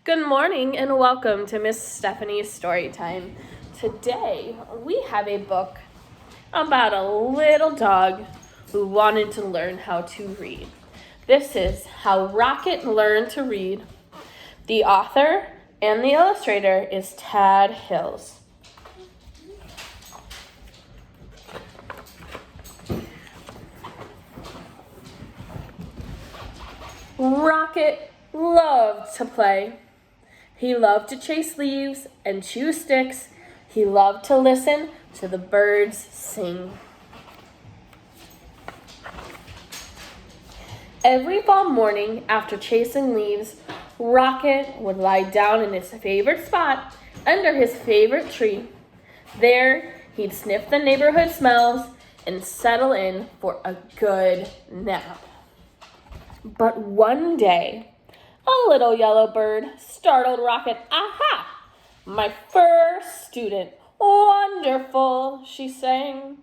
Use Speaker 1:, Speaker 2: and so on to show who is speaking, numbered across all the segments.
Speaker 1: Good morning and welcome to Miss Stephanie's Story Time. Today we have a book about a little dog who wanted to learn how to read. This is How Rocket Learned to Read. The author and the illustrator is Tad Hills. Rocket loved to play. He loved to chase leaves and chew sticks. He loved to listen to the birds sing. Every fall morning after chasing leaves, Rocket would lie down in his favorite spot under his favorite tree. There, he'd sniff the neighborhood smells and settle in for a good nap. But one day, a little yellow bird startled Rocket. "Aha! My first student. Wonderful," she sang.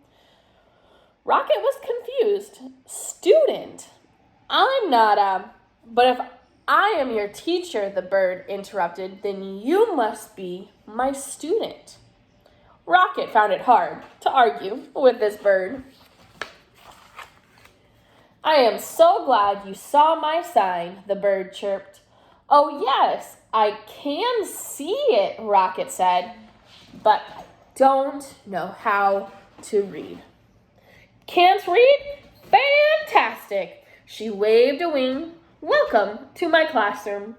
Speaker 1: Rocket was confused. "Student? I'm not But if I am your teacher," the bird interrupted, "then you must be my student." Rocket found it hard to argue with this bird. "I am so glad you saw my sign," the bird chirped. "Oh, yes, I can see it," Rocket said, "but I don't know how to read." "Can't read? Fantastic!" She waved a wing. "Welcome to my classroom."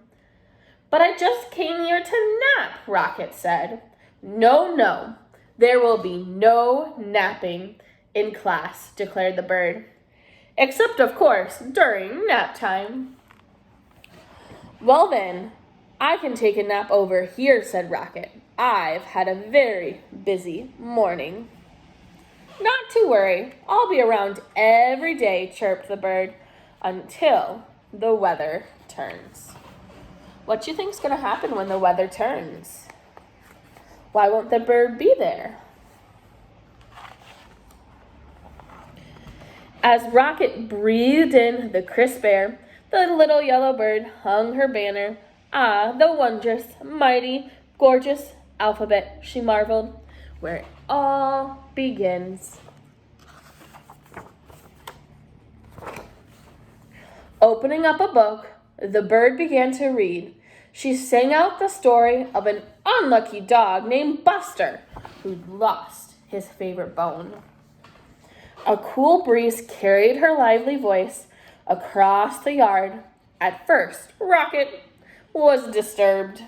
Speaker 1: "But I just came here to nap," Rocket said. No, there will be no napping in class," declared the bird. "Except, of course, during nap time." "Well then, I can take a nap over here," said Rocket. "I've had a very busy morning." "Not to worry, I'll be around every day," chirped the bird, "until the weather turns." What do you think's going to happen when the weather turns? Why won't the bird be there? As Rocket breathed in the crisp air, the little yellow bird hung her banner. "Ah, the wondrous, mighty, gorgeous alphabet," she marveled, "where it all begins." Opening up a book, the bird began to read. She sang out the story of an unlucky dog named Buster who'd lost his favorite bone. A cool breeze carried her lively voice across the yard. At first, Rocket was disturbed.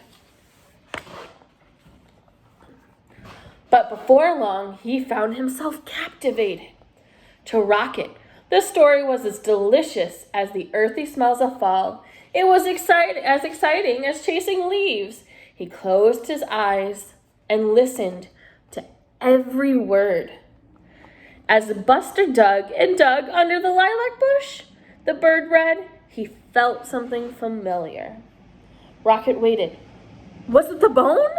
Speaker 1: But before long, he found himself captivated. To Rocket, the story was as delicious as the earthy smells of fall. It was as exciting as chasing leaves. He closed his eyes and listened to every word. As Buster dug and dug under the lilac bush, the bird read, he felt something familiar. Rocket waited. Was it the bone?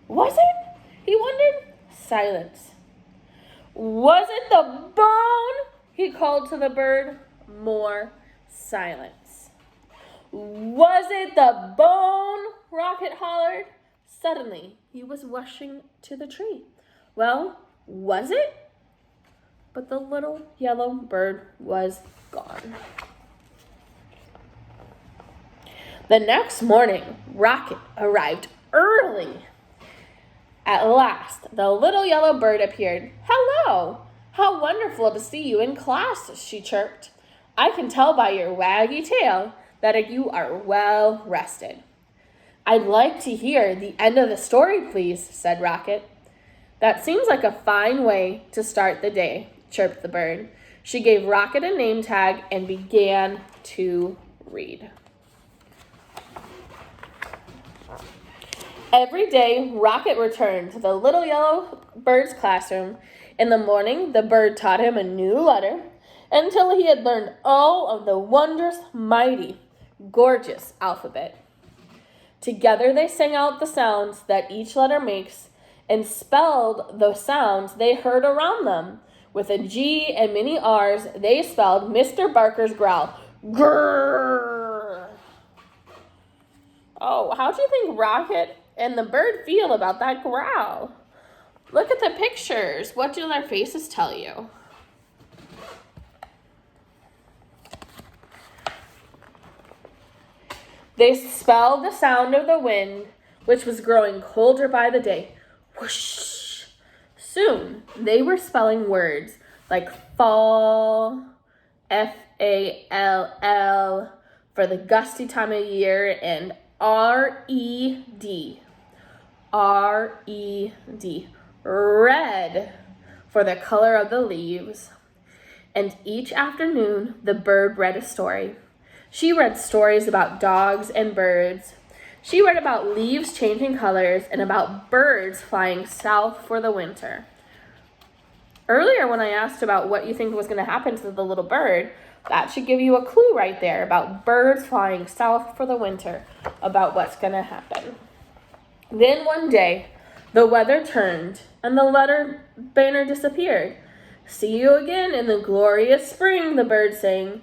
Speaker 1: Was it? He wondered. Silence. Was it the bone? He called to the bird. More silence. Was it the bone? Rocket hollered. Suddenly, he was rushing to the tree. Well, was it? But the little yellow bird was gone. The next morning, Rocket arrived early. At last, the little yellow bird appeared. "Hello! How wonderful to see you in class," she chirped. "I can tell by your waggy tail that you are well rested." "I'd like to hear the end of the story, please," said Rocket. "That seems like a fine way to start the day," chirped the bird. She gave Rocket a name tag and began to read. Every day, Rocket returned to the little yellow bird's classroom. In the morning, the bird taught him a new letter until he had learned all of the wondrous, mighty, gorgeous alphabet. Together, they sang out the sounds that each letter makes and spelled the sounds they heard around them. With a G and many R's, they spelled Mr. Barker's growl. Grrr! Oh, how do you think Rocket and the bird feel about that growl? Look at the pictures. What do their faces tell you? They spelled the sound of the wind, which was growing colder by the day. Whoosh! Soon, they were spelling words like fall, F-A-L-L, for the gusty time of year, and R-E-D, R-E-D, red, for the color of the leaves. And each afternoon, the bird read a story. She read stories about dogs and birds. She read about leaves changing colors and about birds flying south for the winter. Earlier, when I asked about what you think was going to happen to the little bird, that should give you a clue right there about birds flying south for the winter, about what's going to happen. Then one day, the weather turned and the letter banner disappeared. "See you again in the glorious spring," the bird sang.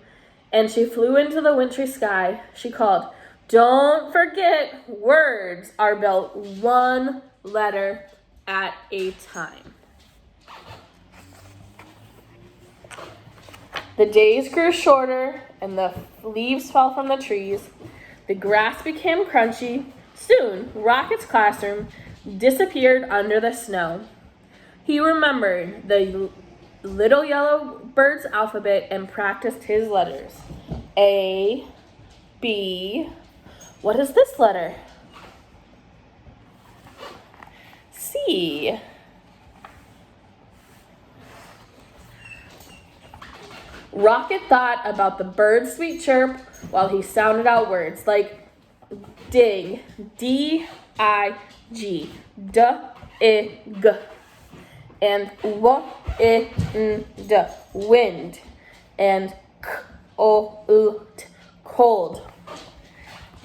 Speaker 1: And she flew into the wintry sky. She called, "Don't forget, words are built one letter at a time." The days grew shorter and the leaves fell from the trees. The grass became crunchy. Soon, Rocket's classroom disappeared under the snow. He remembered the little yellow bird's alphabet and practiced his letters. A, B. What is this letter? C. Rocket thought about the bird's sweet chirp while he sounded out words like dig, D-I-G, d-I-g, and w-I-n-d, wind, and k-o-u-t, cold.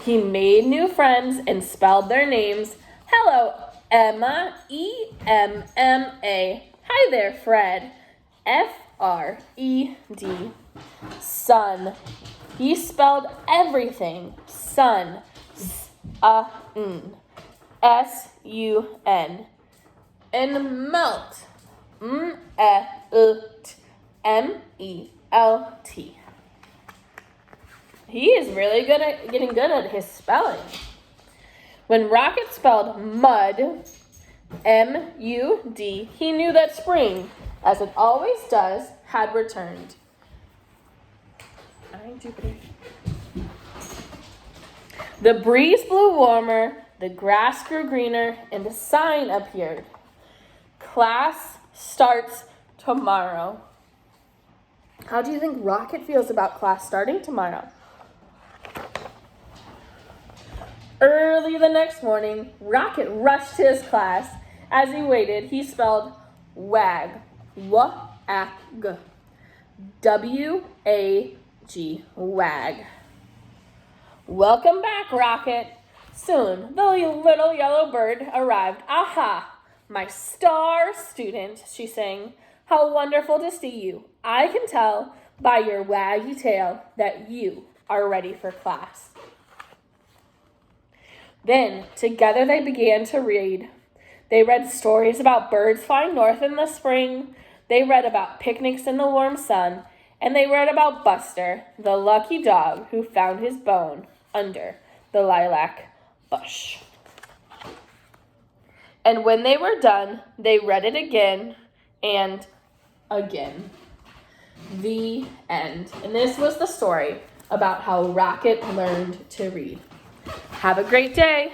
Speaker 1: He made new friends and spelled their names. Hello, Emma, E-M-M-A. Hi there, Fred, F-R-E-D. Sun. He spelled everything. Sun, S-A-N, S-U-N. And melt, M-E-L-T, M-E-L-T. He is really getting good at his spelling. When Rocket spelled mud, M-U-D, he knew that spring, as it always does, had returned. The breeze blew warmer, the grass grew greener, and a sign appeared. Class starts tomorrow. How do you think Rocket feels about class starting tomorrow? Early the next morning, Rocket rushed to his class. As he waited, he spelled wag, W-A-G, W-A-G, wag. Welcome back, Rocket. Soon, the little yellow bird arrived. Aha, my star student, she sang. How wonderful to see you. I can tell by your waggy tail that you are ready for class. Then, together they began to read. They read stories about birds flying north in the spring. They read about picnics in the warm sun. And they read about Buster, the lucky dog who found his bone under the lilac bush. And when they were done, they read it again and again. The end. And this was the story about how Rocket learned to read. Have a great day.